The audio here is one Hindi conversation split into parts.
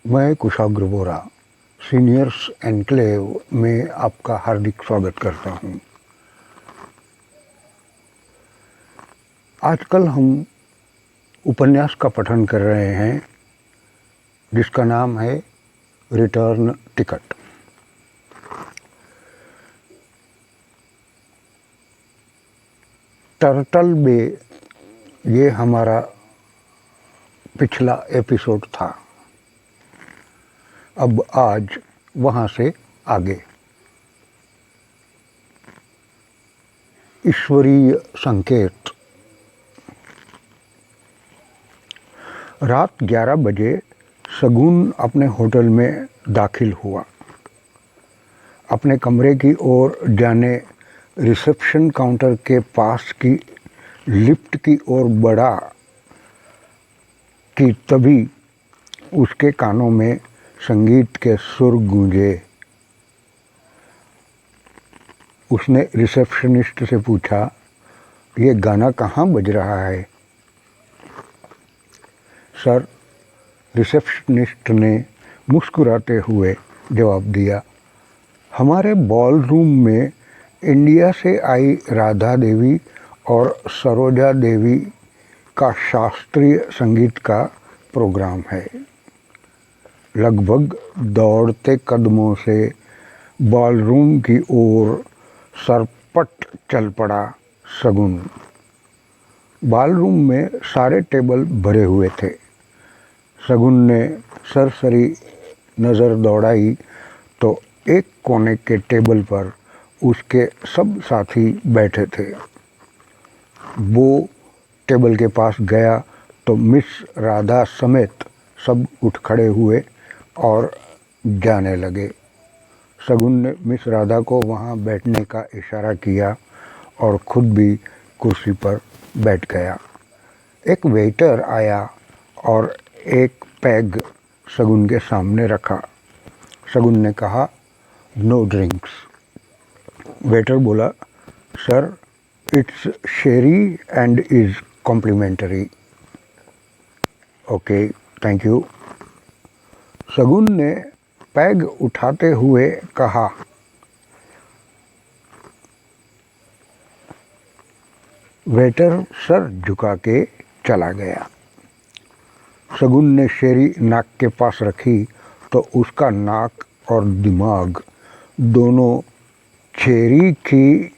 मैं कुशाग्र बोरा सीनियर्स एनक्लेव में आपका हार्दिक स्वागत करता हूं। आजकल हम उपन्यास का पठन कर रहे हैं जिसका नाम है रिटर्न टिकट। टर्टल बे ये हमारा पिछला एपिसोड था। अब आज वहाँ से आगे ईश्वरीय संकेत। रात 11 बजे शगुन अपने होटल में दाखिल हुआ। अपने कमरे की ओर जाने रिसेप्शन काउंटर के पास की लिफ्ट की ओर बढ़ा कि तभी उसके कानों में संगीत के सुर गूंजे। उसने रिसेप्शनिस्ट से पूछा, ये गाना कहाँ बज रहा है? सर, रिसेप्शनिस्ट ने मुस्कुराते हुए जवाब दिया, हमारे बॉल रूम में इंडिया से आई राधा देवी और सरोजा देवी का शास्त्रीय संगीत का प्रोग्राम है। लगभग दौड़ते कदमों से बॉलरूम की ओर सरपट चल पड़ा शगुन। बॉलरूम में सारे टेबल भरे हुए थे। शगुन ने सरसरी नज़र दौड़ाई तो एक कोने के टेबल पर उसके सब साथी बैठे थे। वो टेबल के पास गया तो मिस राधा समेत सब उठ खड़े हुए और जाने लगे। शगुन ने मिस राधा को वहाँ बैठने का इशारा किया और खुद भी कुर्सी पर बैठ गया। एक वेटर आया और एक पैग शगुन के सामने रखा। शगुन ने कहा, नो ड्रिंक्स। वेटर बोला, sir, it's sherry and is complimentary. Okay, thank you. Shagun ने पैग उठाते हुए कहा, वेटर सर झुका के चला गया। शगुन ने शेरी नाक के पास रखी तो उसका नाक और दिमाग दोनों चेरी की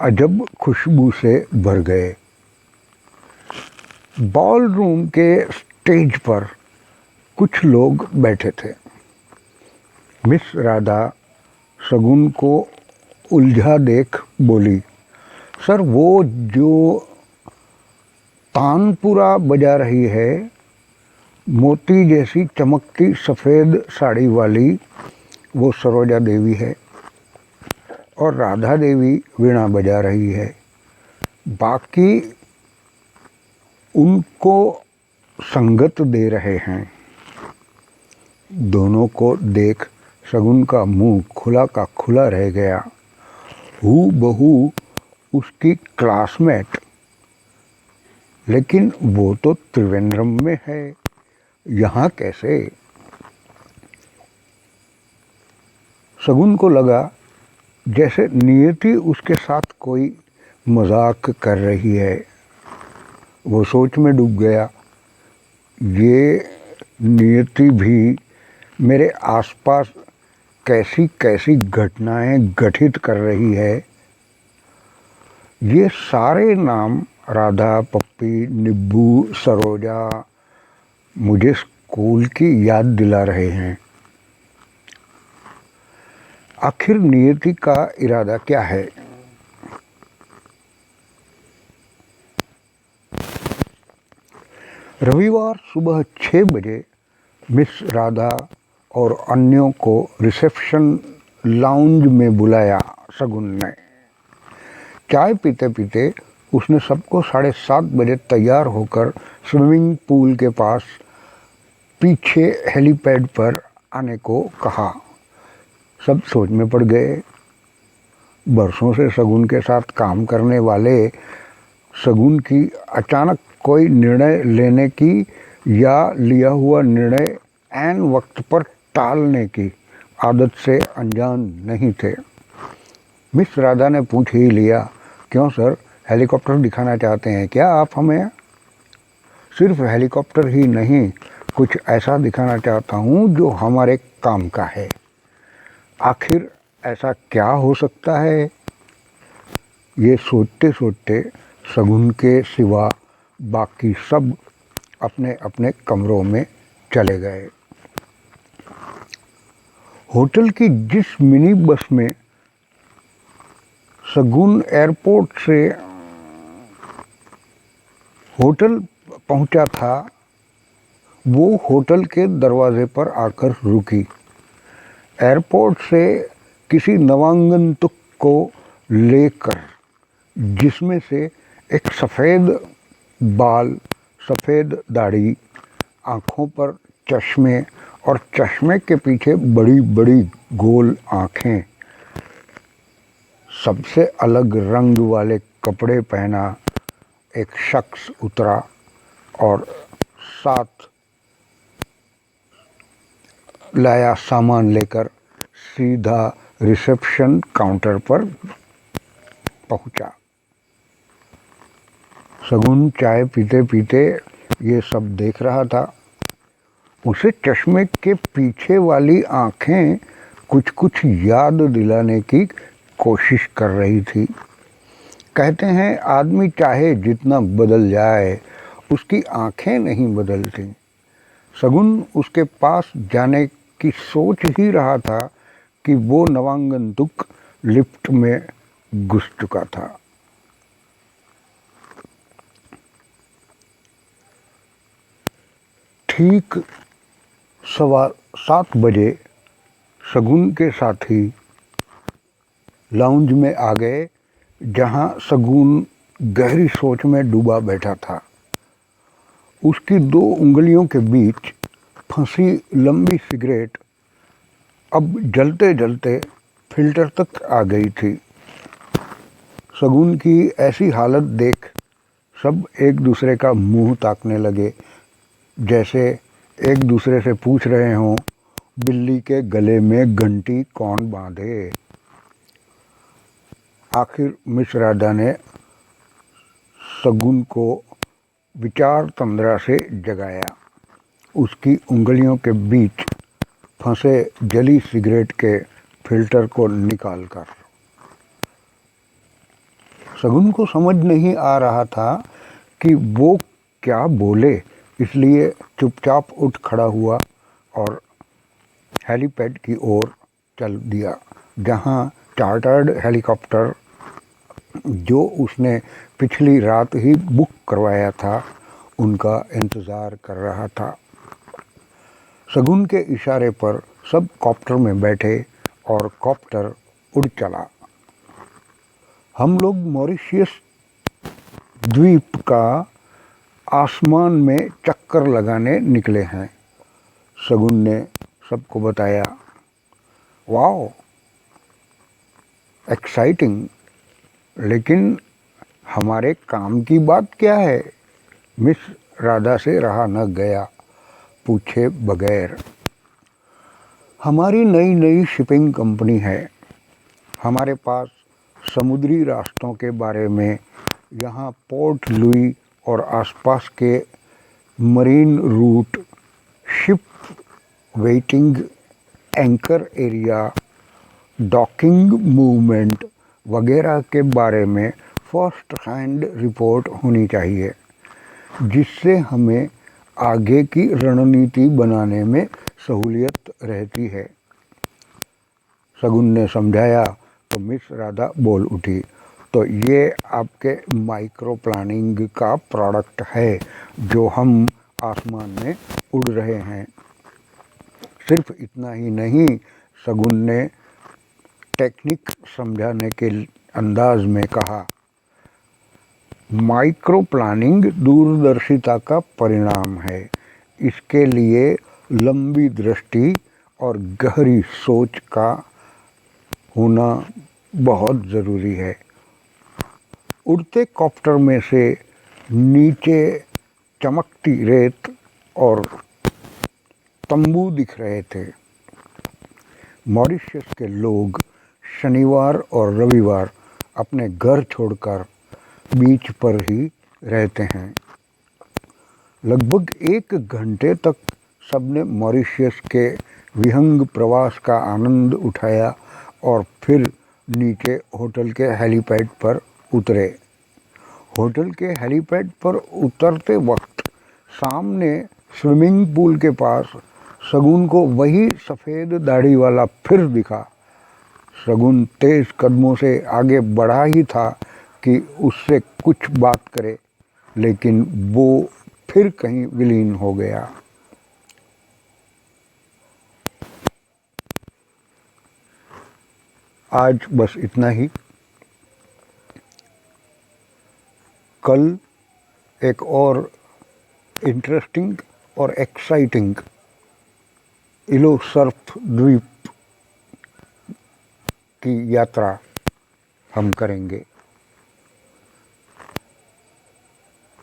अजब खुशबू से भर गए। बॉल रूम के स्टेज पर कुछ लोग बैठे थे। मिस राधा शगुन को उलझा देख बोली, सर, वो जो तानपुरा बजा रही है, मोती जैसी चमकती सफ़ेद साड़ी वाली, वो सरोजा देवी है और राधा देवी वीणा बजा रही है। बाकी उनको संगत दे रहे हैं। दोनों को देख शगुन का मुंह खुला का खुला रह गया। हू बहू उसकी क्लासमेट, लेकिन वो तो त्रिवेंद्रम में है, यहाँ कैसे? शगुन को लगा जैसे नियति उसके साथ कोई मजाक कर रही है। वो सोच में डूब गया, ये नियति भी मेरे आसपास कैसी कैसी घटनाएं घटित कर रही है। ये सारे नाम राधा, पप्पी, निब्बू, सरोजा मुझे स्कूल की याद दिला रहे हैं। आखिर नियति का इरादा क्या है? रविवार सुबह 6 बजे मिस राधा और अन्यों को रिसेप्शन लाउंज में बुलाया शगुन ने। चाय पीते पीते उसने सबको 7:30 बजे तैयार होकर स्विमिंग पूल के पास पीछे हेलीपैड पर आने को कहा। सब सोच में पड़ गए। बरसों से शगुन के साथ काम करने वाले शगुन की अचानक कोई निर्णय लेने की या लिया हुआ निर्णय ऐन वक्त पर टालने की आदत से अनजान नहीं थे। मिस राधा ने पूछ ही लिया, क्यों सर, हेलीकॉप्टर दिखाना चाहते हैं क्या आप हमें? सिर्फ हेलीकॉप्टर ही नहीं, कुछ ऐसा दिखाना चाहता हूँ जो हमारे काम का है। आखिर ऐसा क्या हो सकता है? ये सोचते सोचते शगुन के सिवा बाकी सब अपने अपने कमरों में चले गए। होटल की जिस मिनी बस में शगुन एयरपोर्ट से होटल पहुंचा था, वो होटल के दरवाजे पर आकर रुकी। एयरपोर्ट से किसी नवागंतुक को लेकर, जिसमें से एक सफ़ेद बाल, सफ़ेद दाढ़ी, आँखों पर चश्मे और चश्मे के पीछे बड़ी बड़ी गोल आँखें, सबसे अलग रंग वाले कपड़े पहना एक शख्स उतरा और साथ लाया सामान लेकर सीधा रिसेप्शन काउंटर पर पहुंचा। शगुन चाय पीते पीते ये सब देख रहा था। उसे चश्मे के पीछे वाली आंखें कुछ कुछ याद दिलाने की कोशिश कर रही थी। कहते हैं आदमी चाहे जितना बदल जाए, उसकी आंखें नहीं बदलती। शगुन उसके पास जाने की सोच ही रहा था कि वो नवागंतुक लिफ्ट में घुस चुका था। ठीक 7:15 बजे शगुन के साथी लाउंज में आ गए, जहां शगुन गहरी सोच में डूबा बैठा था। उसकी 2 उंगलियों के बीच फंसी लंबी सिगरेट अब जलते जलते फिल्टर तक आ गई थी। शगुन की ऐसी हालत देख सब एक दूसरे का मुंह ताकने लगे, जैसे एक दूसरे से पूछ रहे हों, बिल्ली के गले में घंटी कौन बांधे। आखिर मिस राधा ने शगुन को विचार तंद्रा से जगाया, उसकी उंगलियों के बीच फंसे जली सिगरेट के फिल्टर को निकालकर। शगुन को समझ नहीं आ रहा था कि वो क्या बोले, इसलिए चुपचाप उठ खड़ा हुआ और हेलीपैड की ओर चल दिया, जहां चार्टर्ड हेलीकॉप्टर जो उसने पिछली रात ही बुक करवाया था, उनका इंतज़ार कर रहा था। शगुन के इशारे पर सब कॉप्टर में बैठे और कॉप्टर उड़ चला। हम लोग मॉरिशस द्वीप का आसमान में चक्कर लगाने निकले हैं, शगुन ने सबको बताया। वाओ, एक्साइटिंग, लेकिन हमारे काम की बात क्या है? मिस राधा से रहा न गया पूछे बगैर। हमारी नई नई शिपिंग कंपनी है। हमारे पास समुद्री रास्तों के बारे में, यहाँ पोर्ट लुई और आसपास के marine route, ship waiting, anchor area, docking movement वगैरह के बारे में फर्स्ट हैंड रिपोर्ट होनी चाहिए, जिससे हमें आगे की रणनीति बनाने में सहूलियत रहती है। शगुन ने समझाया तो मिस राधा बोल उठी, तो ये आपके माइक्रो प्लानिंग का प्रोडक्ट है जो हम आसमान में उड़ रहे हैं। सिर्फ इतना ही नहीं, शगुन ने टेक्निक समझाने के अंदाज में कहा, माइक्रो प्लानिंग दूरदर्शिता का परिणाम है। इसके लिए लंबी दृष्टि और गहरी सोच का होना बहुत ज़रूरी है। उड़ते कॉप्टर में से नीचे चमकती रेत और तंबू दिख रहे थे। मॉरिशस के लोग शनिवार और रविवार अपने घर छोड़कर बीच पर ही रहते हैं। लगभग 1 घंटे तक सबने मॉरिशस के विहंग प्रवास का आनंद उठाया और फिर नीचे होटल के हेलीपैड पर उतरे। होटल के हेलीपैड पर उतरते वक्त सामने स्विमिंग पूल के पास शगुन को वही सफ़ेद दाढ़ी वाला फिर दिखा। शगुन तेज कदमों से आगे बढ़ा ही था कि उससे कुछ बात करे, लेकिन वो फिर कहीं विलीन हो गया। आज बस इतना ही। कल एक और इंटरेस्टिंग और एक्साइटिंग इलो सर्फ द्वीप की यात्रा हम करेंगे।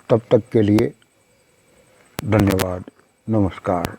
तब तक के लिए धन्यवाद, नमस्कार।